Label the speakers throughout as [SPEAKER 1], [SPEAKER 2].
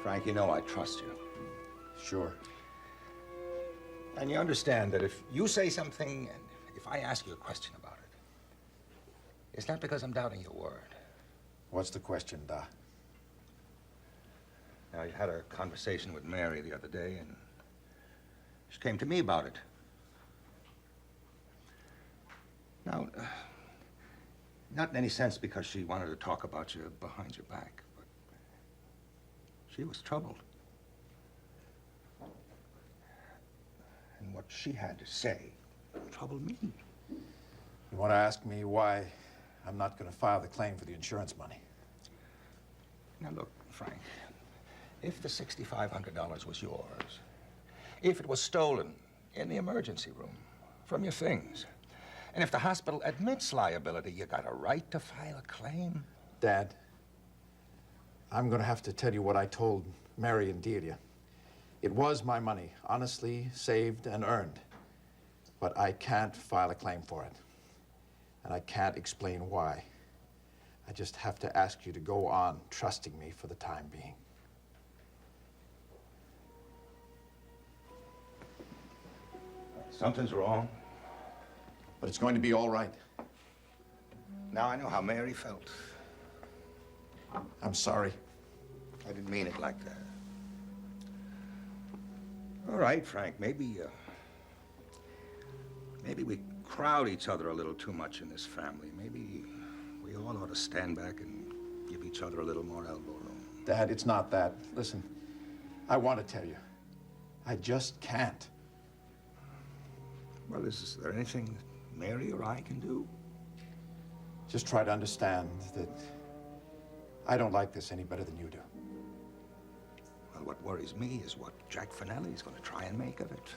[SPEAKER 1] Frank, you know I trust you.
[SPEAKER 2] Sure.
[SPEAKER 1] And you understand that if you say something and if I ask you a question about it, it's not because I'm doubting your word.
[SPEAKER 2] What's the question, Da?
[SPEAKER 1] Now, you had a conversation with Mary the other day, and she came to me about it. Now, not in any sense because she wanted to talk about you behind your back, but she was troubled. And what she had to say troubled me.
[SPEAKER 2] You want to ask me why I'm not going to file the claim for the insurance money?
[SPEAKER 1] Now, look, Frank, if the $6,500 was yours, if it was stolen in the emergency room from your things, and if the hospital admits liability, you got a right to file a claim.
[SPEAKER 2] Dad, I'm going to have to tell you what I told Mary and Delia. It was my money, honestly saved and earned. But I can't file a claim for it. And I can't explain why. I just have to ask you to go on trusting me for the time being.
[SPEAKER 1] Something's wrong.
[SPEAKER 2] But it's going to be all right.
[SPEAKER 1] Now I know how Mary felt.
[SPEAKER 2] I'm sorry.
[SPEAKER 1] I didn't mean it like that. All right, Frank, maybe we crowd each other a little too much in this family. Maybe we all ought to stand back and give each other a little more elbow room.
[SPEAKER 2] Dad, it's not that. Listen, I want to tell you. I just can't.
[SPEAKER 1] Well, is there anything Mary or I can do?
[SPEAKER 2] Just try to understand that I don't like this any better than you do.
[SPEAKER 1] Well, what worries me is what Jack Finelli is going to try and make of it.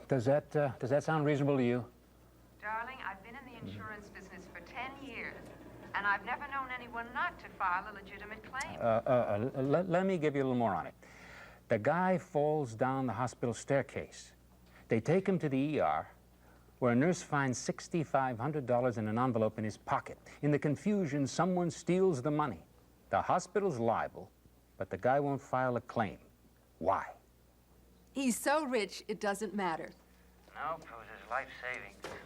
[SPEAKER 3] Does that sound reasonable to you?
[SPEAKER 4] Darling, I've been in the insurance business for 10 years, and I've never known anyone not to file a legitimate claim.
[SPEAKER 3] Let me give you a little more on it. The guy falls down the hospital staircase. They take him to the ER, where a nurse finds $6,500 in an envelope in his pocket. In the confusion, someone steals the money. The hospital's liable, but the guy won't file a claim. Why?
[SPEAKER 5] He's so rich, it doesn't matter.
[SPEAKER 3] Nope, it was his life savings.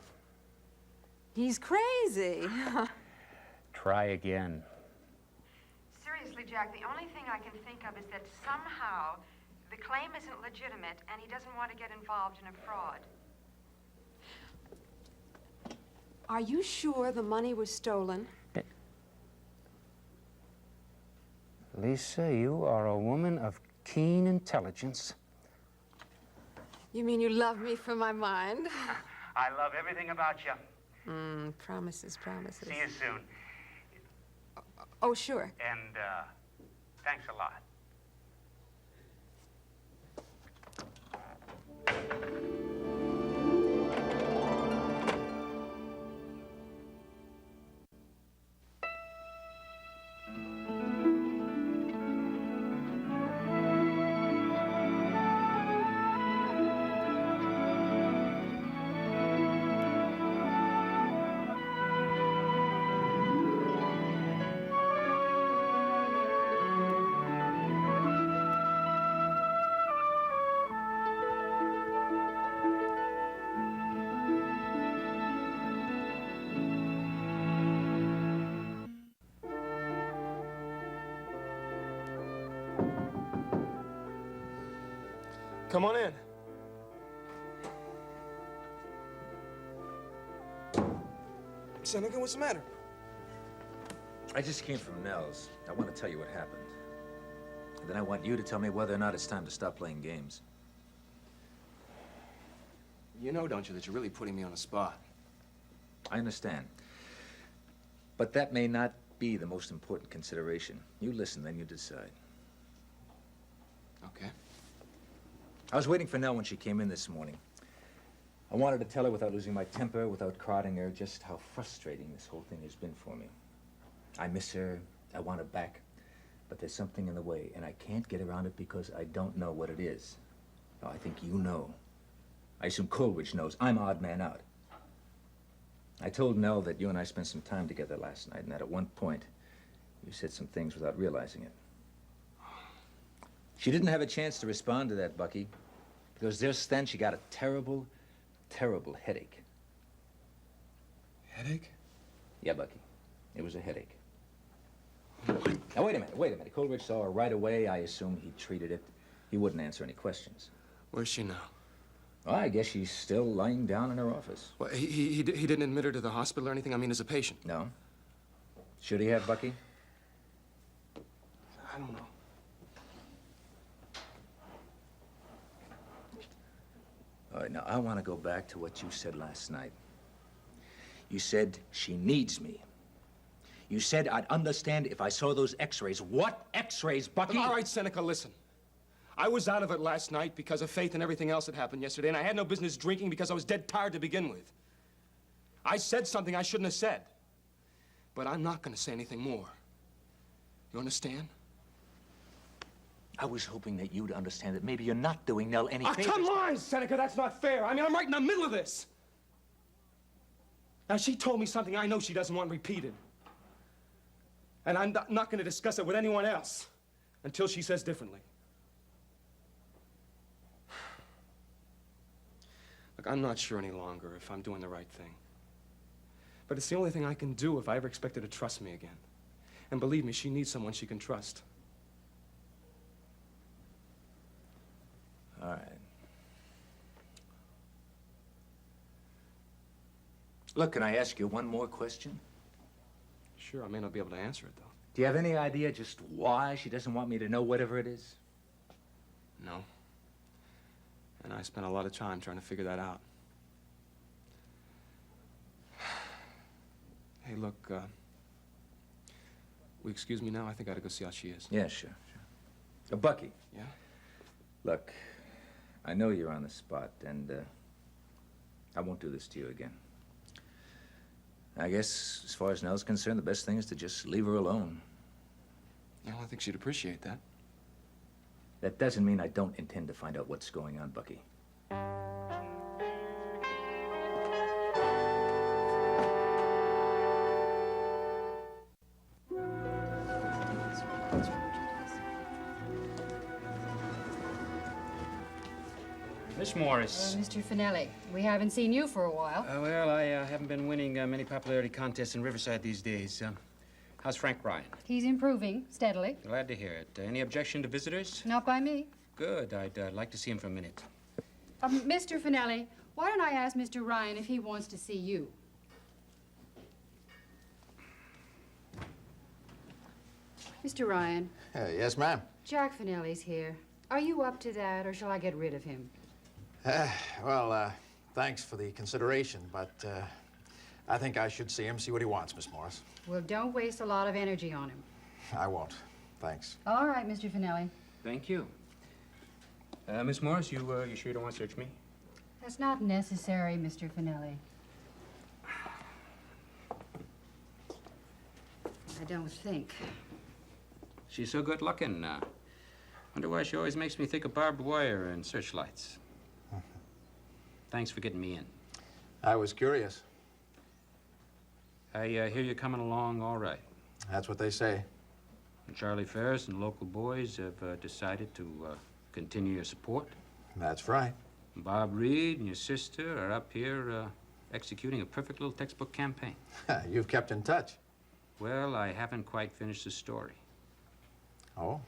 [SPEAKER 5] He's crazy.
[SPEAKER 3] Try again.
[SPEAKER 4] Seriously, Jack, the only thing I can think of is that somehow the claim isn't legitimate and he doesn't want to get involved in a fraud.
[SPEAKER 5] Are you sure the money was stolen?
[SPEAKER 3] Lisa, you are a woman of keen intelligence.
[SPEAKER 5] You mean you love me for my mind?
[SPEAKER 3] I love everything about you.
[SPEAKER 5] Promises, promises.
[SPEAKER 3] See you soon.
[SPEAKER 5] Oh, sure.
[SPEAKER 3] And thanks a lot.
[SPEAKER 6] Come on in. Seneca, what's the matter?
[SPEAKER 7] I just came from Nell's. I want to tell you what happened. And then I want you to tell me whether or not it's time to stop playing games.
[SPEAKER 6] You know, don't you, that you're really putting me on the spot.
[SPEAKER 7] I understand. But that may not be the most important consideration. You listen, then you decide.
[SPEAKER 6] Okay.
[SPEAKER 7] I was waiting for Nell when she came in this morning. I wanted to tell her without losing my temper, without crowding her, just how frustrating this whole thing has been for me. I miss her. I want her back. But there's something in the way, and I can't get around it because I don't know what it is. Now, I think you know. I assume Coleridge knows. I'm odd man out. I told Nell that you and I spent some time together last night, and that at one point, you said some things without realizing it. She didn't have a chance to respond to that, Bucky, because just then she got a terrible, terrible headache.
[SPEAKER 6] Headache?
[SPEAKER 7] Yeah, Bucky. It was a headache. Now, wait a minute. Coleridge saw her right away. I assume he treated it. He wouldn't answer any questions.
[SPEAKER 6] Where's she now?
[SPEAKER 7] Well, I guess she's still lying down in her office.
[SPEAKER 6] Well, he didn't admit her to the hospital or anything? I mean, as a patient?
[SPEAKER 7] No? Should he have, Bucky?
[SPEAKER 6] I don't know.
[SPEAKER 7] All right, now, I want to go back to what you said last night. You said she needs me. You said I'd understand if I saw those x-rays. What x-rays, Bucky?
[SPEAKER 6] All right, Seneca, listen. I was out of it last night because of Faith and everything else that happened yesterday, and I had no business drinking because I was dead tired to begin with. I said something I shouldn't have said. But I'm not going to say anything more. You understand?
[SPEAKER 7] I was hoping that you'd understand that maybe you're not doing Nell any favors.
[SPEAKER 6] Come on, Seneca, that's not fair. I mean, I'm right in the middle of this. Now, she told me something I know she doesn't want repeated. And I'm not going to discuss it with anyone else until she says differently. Look, I'm not sure any longer if I'm doing the right thing. But it's the only thing I can do if I ever expect her to trust me again. And believe me, she needs someone she can trust.
[SPEAKER 7] All right. Look, can I ask you one more question?
[SPEAKER 6] Sure, I may not be able to answer it, though.
[SPEAKER 7] Do you have any idea just why she doesn't want me to know whatever it is?
[SPEAKER 6] No. And I spent a lot of time trying to figure that out. Hey, look, will you excuse me now? I think I gotta go see how she is.
[SPEAKER 7] Yeah, sure. Bucky.
[SPEAKER 6] Yeah?
[SPEAKER 7] Look, I know you're on the spot, and I won't do this to you again. I guess, as far as Nell's concerned, the best thing is to just leave her alone.
[SPEAKER 6] Well, I think she'd appreciate that.
[SPEAKER 7] That doesn't mean I don't intend to find out what's going on, Bucky.
[SPEAKER 3] Miss Morris.
[SPEAKER 8] Mr. Finelli, we haven't seen you for a while.
[SPEAKER 3] Well, I haven't been winning many popularity contests in Riverside these days. How's Frank Ryan?
[SPEAKER 8] He's improving steadily.
[SPEAKER 3] Glad to hear it. Any objection to visitors?
[SPEAKER 8] Not by me.
[SPEAKER 3] Good. I'd like to see him for a minute.
[SPEAKER 8] Mr. Finelli, why don't I ask Mr. Ryan if he wants to see you? Mr. Ryan,
[SPEAKER 2] Yes, ma'am.
[SPEAKER 8] Jack Finelli's here. Are you up to that, or shall I get rid of him?
[SPEAKER 2] Well, thanks for the consideration, but I think I should see him, see what he wants, Miss Morris.
[SPEAKER 8] Well, don't waste a lot of energy on him.
[SPEAKER 2] I won't. Thanks.
[SPEAKER 8] All right, Mr. Finelli.
[SPEAKER 3] Thank you. Miss Morris, you sure you don't want to search me?
[SPEAKER 8] That's not necessary, Mr. Finelli. I don't think.
[SPEAKER 3] She's so good looking. Wonder why she always makes me think of barbed wire and searchlights. Thanks for getting me in.
[SPEAKER 2] I was curious.
[SPEAKER 3] I hear you're coming along all right.
[SPEAKER 2] That's what they say.
[SPEAKER 3] And Charlie Ferris and local boys have decided to continue your support.
[SPEAKER 2] That's right.
[SPEAKER 3] Bob Reed and your sister are up here executing a perfect little textbook campaign.
[SPEAKER 2] You've kept in touch.
[SPEAKER 3] Well, I haven't quite finished the story.
[SPEAKER 2] Oh?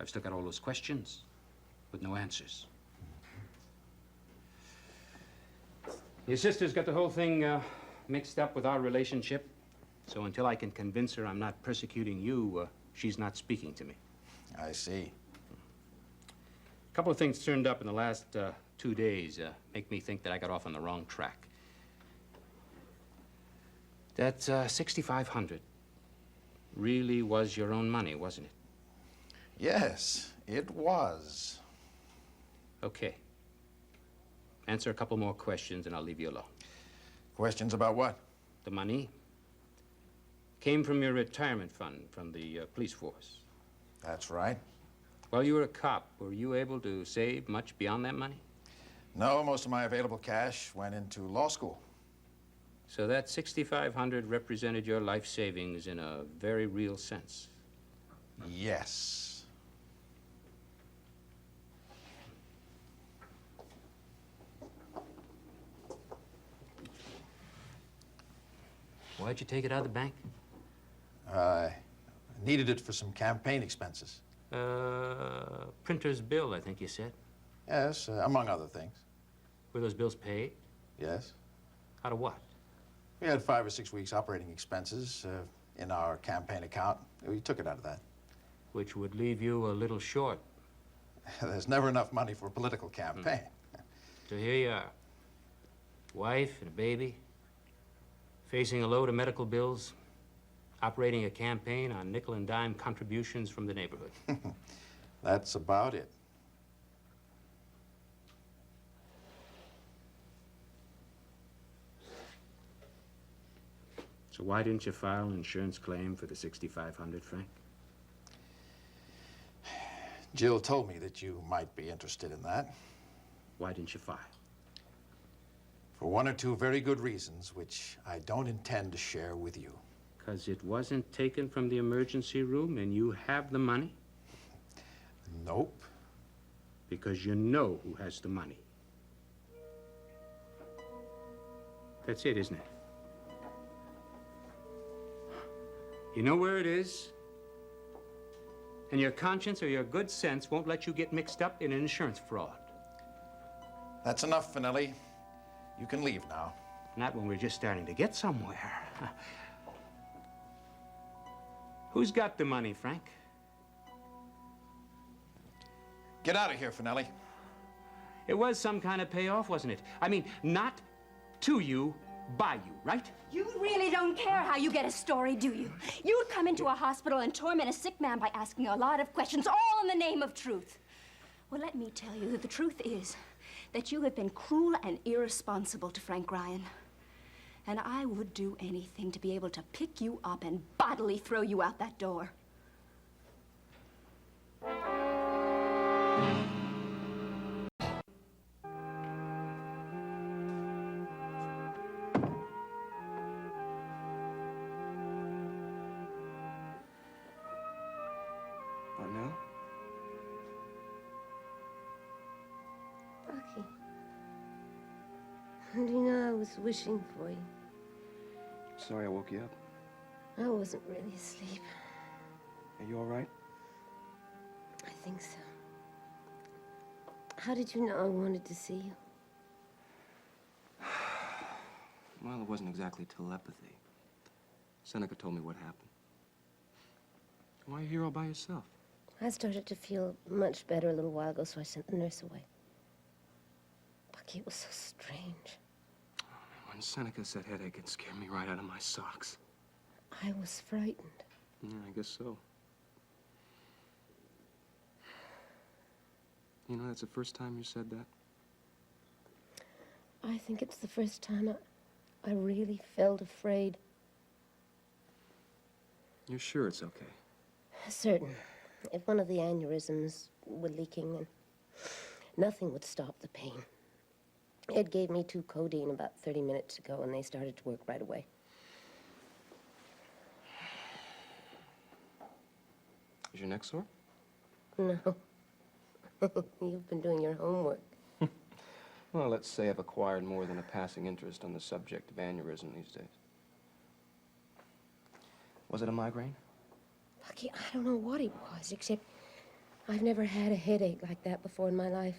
[SPEAKER 3] I've still got all those questions with no answers. Your sister's got the whole thing mixed up with our relationship, so until I can convince her I'm not persecuting you, she's not speaking to me.
[SPEAKER 2] I see.
[SPEAKER 3] A couple of things turned up in the last 2 days make me think that I got off on the wrong track. That $6,500 really was your own money, wasn't it?
[SPEAKER 2] Yes, it was.
[SPEAKER 3] Okay. Answer a couple more questions and I'll leave you alone.
[SPEAKER 2] Questions about what?
[SPEAKER 3] The money came from your retirement fund from the police force.
[SPEAKER 2] That's right.
[SPEAKER 3] While you were a cop, were you able to save much beyond that money?
[SPEAKER 2] No, most of my available cash went into law school.
[SPEAKER 3] So that 6,500 represented your life savings in a very real sense.
[SPEAKER 2] Yes.
[SPEAKER 3] Why'd you take it out of the bank?
[SPEAKER 2] I needed it for some campaign expenses.
[SPEAKER 3] Printer's bill, I think you said.
[SPEAKER 2] Yes, among other things.
[SPEAKER 3] Were those bills paid?
[SPEAKER 2] Yes.
[SPEAKER 3] Out of what?
[SPEAKER 2] We had 5 or 6 weeks operating expenses in our campaign account. We took it out of that.
[SPEAKER 3] Which would leave you a little short.
[SPEAKER 2] There's never enough money for a political campaign.
[SPEAKER 3] So here you are. Wife and a baby, facing a load of medical bills, operating a campaign on nickel and dime contributions from the neighborhood.
[SPEAKER 2] That's about it.
[SPEAKER 3] So why didn't you file an insurance claim for the 6,500, Frank?
[SPEAKER 2] Jill told me that you might be interested in that.
[SPEAKER 3] Why didn't you file?
[SPEAKER 2] For 1 or 2 very good reasons, which I don't intend to share with you.
[SPEAKER 3] Because it wasn't taken from the emergency room and you have the money?
[SPEAKER 2] Nope.
[SPEAKER 3] Because you know who has the money. That's it, isn't it? You know where it is, and your conscience or your good sense won't let you get mixed up in an insurance fraud.
[SPEAKER 2] That's enough, Finelli. You can leave now.
[SPEAKER 3] Not when we're just starting to get somewhere. Who's got the money, Frank?
[SPEAKER 2] Get out of here, Finelli.
[SPEAKER 3] It was some kind of payoff, wasn't it? I mean, not to you, by you, right?
[SPEAKER 9] You really don't care how you get a story, do you? You would come into a hospital and torment a sick man by asking a lot of questions, all in the name of truth. Well, let me tell you that the truth is that you have been cruel and irresponsible to Frank Ryan. And I would do anything to be able to pick you up and bodily throw you out that door.
[SPEAKER 6] What now?
[SPEAKER 10] Bucky. Do you know I was wishing for you?
[SPEAKER 6] Sorry I woke you up.
[SPEAKER 10] I wasn't really asleep.
[SPEAKER 6] Are you all right?
[SPEAKER 10] I think so. How did you know I wanted to see you?
[SPEAKER 6] Well, it wasn't exactly telepathy. Seneca told me what happened. Why are you here all by yourself?
[SPEAKER 10] I started to feel much better a little while ago, so I sent the nurse away. Bucky, it was so strange.
[SPEAKER 6] When Seneca said headache, it scared me right out of my socks.
[SPEAKER 10] I was frightened.
[SPEAKER 6] Yeah, I guess so. You know, that's the first time you said that.
[SPEAKER 10] I think it's the first time I really felt afraid.
[SPEAKER 6] You're sure it's okay?
[SPEAKER 10] Certain. If one of the aneurysms were leaking, and nothing would stop the pain. Ed gave me 2 codeine about 30 minutes ago, and they started to work right away.
[SPEAKER 6] Is your neck sore?
[SPEAKER 10] No. You've been doing your homework.
[SPEAKER 6] Well, let's say I've acquired more than a passing interest on the subject of aneurysm these days. Was it a migraine?
[SPEAKER 10] Bucky, I don't know what it was, except I've never had a headache like that before in my life.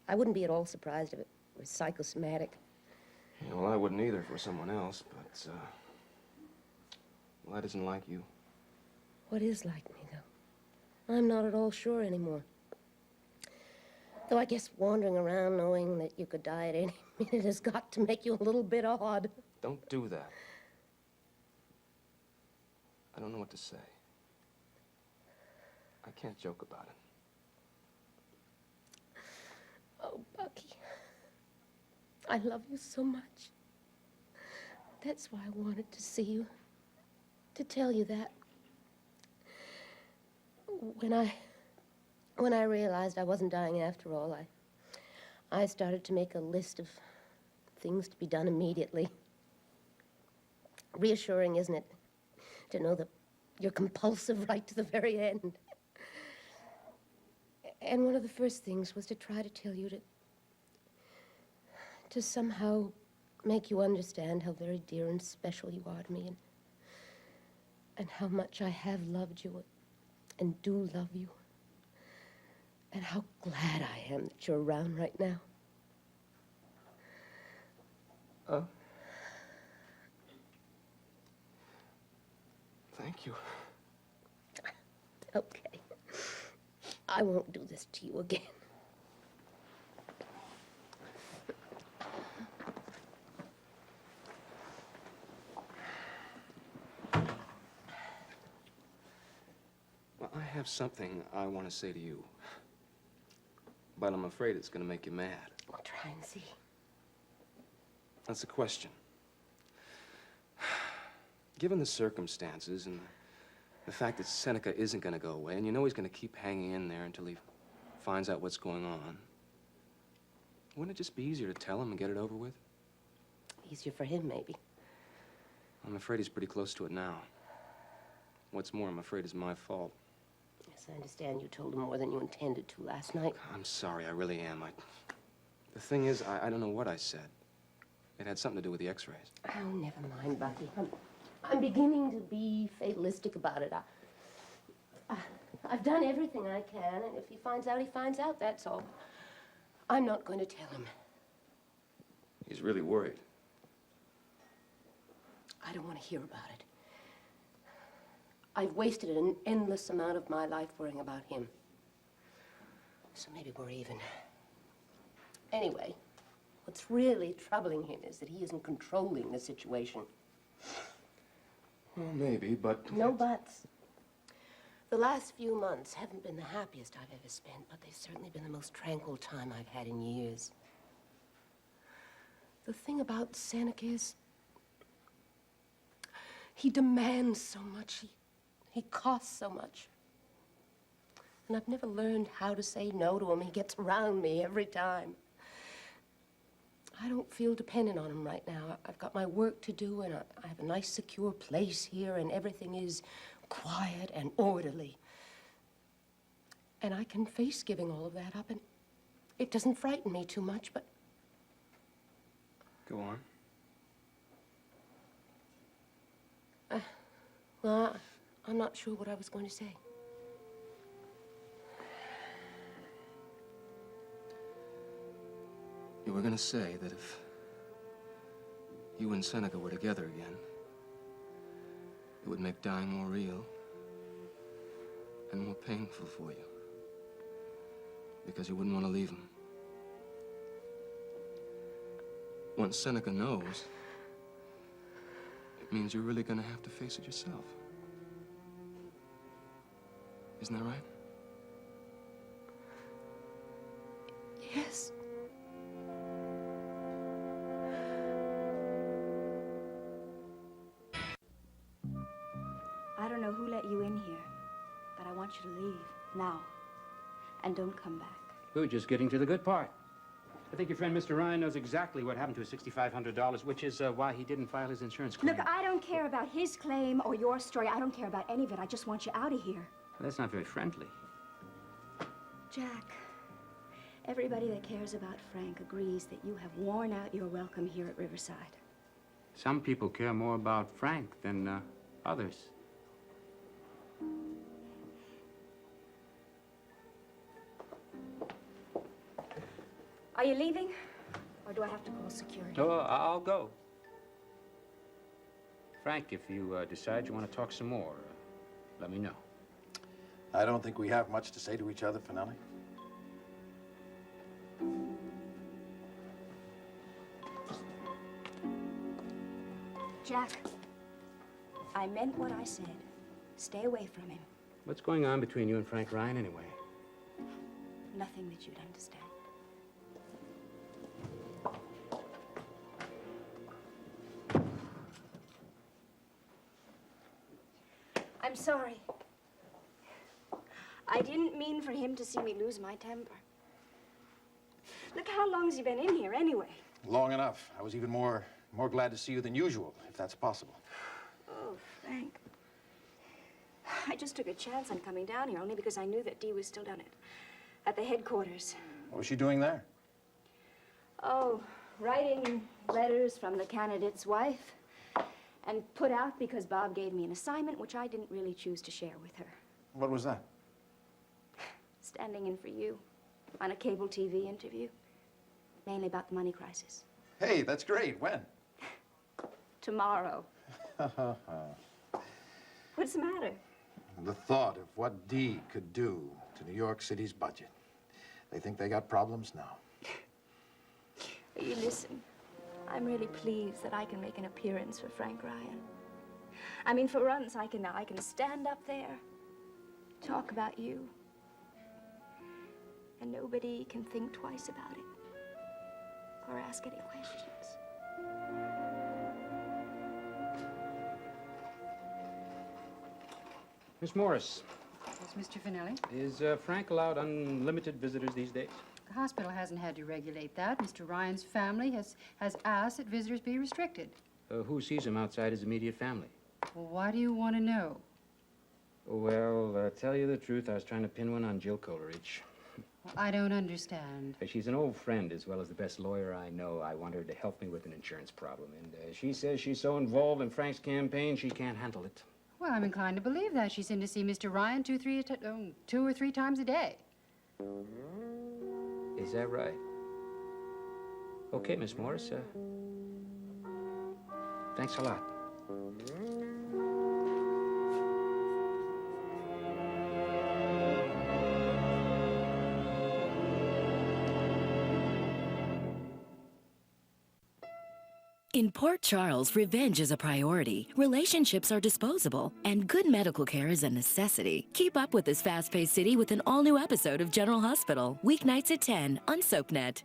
[SPEAKER 10] I wouldn't be at all surprised if it was psychosomatic.
[SPEAKER 6] Yeah, well, I wouldn't either for someone else, but, well, that isn't like you.
[SPEAKER 10] What is like me, though? I'm not at all sure anymore. Though I guess wandering around knowing that you could die at any minute has got to make you a little bit odd.
[SPEAKER 6] Don't do that. I don't know what to say. I can't joke about it.
[SPEAKER 10] Oh, Bucky. I love you so much. That's why I wanted to see you. To tell you that. When I realized I wasn't dying after all, I started to make a list of things to be done immediately. Reassuring, isn't it? To know that you're compulsive right to the very end. And one of the first things was to try to tell you to somehow make you understand how very dear and special you are to me, and how much I have loved you and do love you, and how glad I am that you're around right now.
[SPEAKER 6] Oh. Thank you.
[SPEAKER 10] Okay. I won't do this to you again.
[SPEAKER 6] Well, I have something I want to say to you. But I'm afraid it's going to make you mad.
[SPEAKER 10] I'll try and see.
[SPEAKER 6] That's the question. Given the circumstances and the fact that Seneca isn't going to go away, and you know he's going to keep hanging in there until he finds out what's going on, wouldn't it just be easier to tell him and get it over with?
[SPEAKER 10] Easier for him, maybe.
[SPEAKER 6] I'm afraid he's pretty close to it now. What's more, I'm afraid it's my fault.
[SPEAKER 10] Yes, I understand you told him more than you intended to last night.
[SPEAKER 6] I'm sorry, I really am. The thing is, I don't know what I said. It had something to do with the x-rays.
[SPEAKER 10] Oh, never mind, Bucky. I'm beginning to be fatalistic about it. I've done everything I can, and if he finds out, he finds out, that's all. I'm not going to tell him.
[SPEAKER 6] He's really worried.
[SPEAKER 10] I don't want to hear about it. I've wasted an endless amount of my life worrying about him. So maybe we're even. Anyway, what's really troubling him is that he isn't controlling the situation.
[SPEAKER 6] Well, maybe, but...
[SPEAKER 10] No buts. The last few months haven't been the happiest I've ever spent, but they've certainly been the most tranquil time I've had in years. The thing about Seneca is he demands so much. He costs so much. And I've never learned how to say no to him. He gets around me every time. I don't feel dependent on him right now. I've got my work to do, and I have a nice, secure place here, and everything is quiet and orderly. And I can face giving all of that up, and it doesn't frighten me too much, but...
[SPEAKER 6] Go on.
[SPEAKER 10] Well, I'm not sure what I was going to say.
[SPEAKER 6] You were gonna say that if you and Seneca were together again, it would make dying more real and more painful for you. Because you wouldn't want to leave him. Once Seneca knows, it means you're really gonna have to face it yourself. Isn't that right?
[SPEAKER 10] Yes.
[SPEAKER 9] I don't know who let you in here, but I want you to leave now. And don't come back.
[SPEAKER 3] We're just getting to the good part. I think your friend Mr. Ryan knows exactly what happened to his $6,500, which is why he didn't file his insurance claim.
[SPEAKER 9] Look, I don't care about his claim or your story. I don't care about any of it. I just want you out of here.
[SPEAKER 3] That's not very friendly.
[SPEAKER 9] Jack, everybody that cares about Frank agrees that you have worn out your welcome here at Riverside.
[SPEAKER 3] Some people care more about Frank than others.
[SPEAKER 9] Are you leaving? Or do I have to call security?
[SPEAKER 3] Oh, I'll go. Frank, if you decide you want to talk some more, let me know.
[SPEAKER 2] I don't think we have much to say to each other, Finelli.
[SPEAKER 9] Jack, I meant what I said. Stay away from him.
[SPEAKER 3] What's going on between you and Frank Ryan, anyway?
[SPEAKER 9] Nothing that you'd understand. I'm sorry. I didn't mean for him to see me lose my temper. Look, how long has he been in here, anyway?
[SPEAKER 2] Long enough. I was even more More glad to see you than usual, if that's possible.
[SPEAKER 9] Oh, Frank. I just took a chance on coming down here only because I knew that Dee was still down at the headquarters.
[SPEAKER 2] What was she doing there?
[SPEAKER 9] Oh, writing letters from the candidate's wife and put out because Bob gave me an assignment which I didn't really choose to share with her.
[SPEAKER 2] What was that?
[SPEAKER 9] Standing in for you on a cable TV interview, mainly about the money crisis.
[SPEAKER 2] Hey, that's great. When?
[SPEAKER 9] Tomorrow. What's the matter?
[SPEAKER 2] The thought of what Dee could do to New York City's budget. They think they got problems now.
[SPEAKER 9] You listen, I'm really pleased that I can make an appearance for Frank Ryan. I mean, for once, I can stand up there, talk about you, and nobody can think twice about it or ask any questions.
[SPEAKER 3] Miss Morris,
[SPEAKER 8] Yes, Mr. Finelli?
[SPEAKER 3] is Frank allowed unlimited visitors these days?
[SPEAKER 8] The hospital hasn't had to regulate that. Mr. Ryan's family has asked that visitors be restricted.
[SPEAKER 3] Who sees him outside his immediate family?
[SPEAKER 8] Well, why do you want to know?
[SPEAKER 3] Well, tell you the truth, I was trying to pin one on Jill Coleridge.
[SPEAKER 8] Well, I don't understand.
[SPEAKER 3] She's an old friend as well as the best lawyer I know. I want her to help me with an insurance problem. And she says she's so involved in Frank's campaign, she can't handle it.
[SPEAKER 8] Well, I'm inclined to believe that. She's in to see Mr. Ryan two or three times a day.
[SPEAKER 3] Is that right? Okay, Miss Morris. Thanks a lot.
[SPEAKER 11] In Port Charles, revenge is a priority, relationships are disposable, and good medical care is a necessity. Keep up with this fast-paced city with an all-new episode of General Hospital, weeknights at 10 on SoapNet.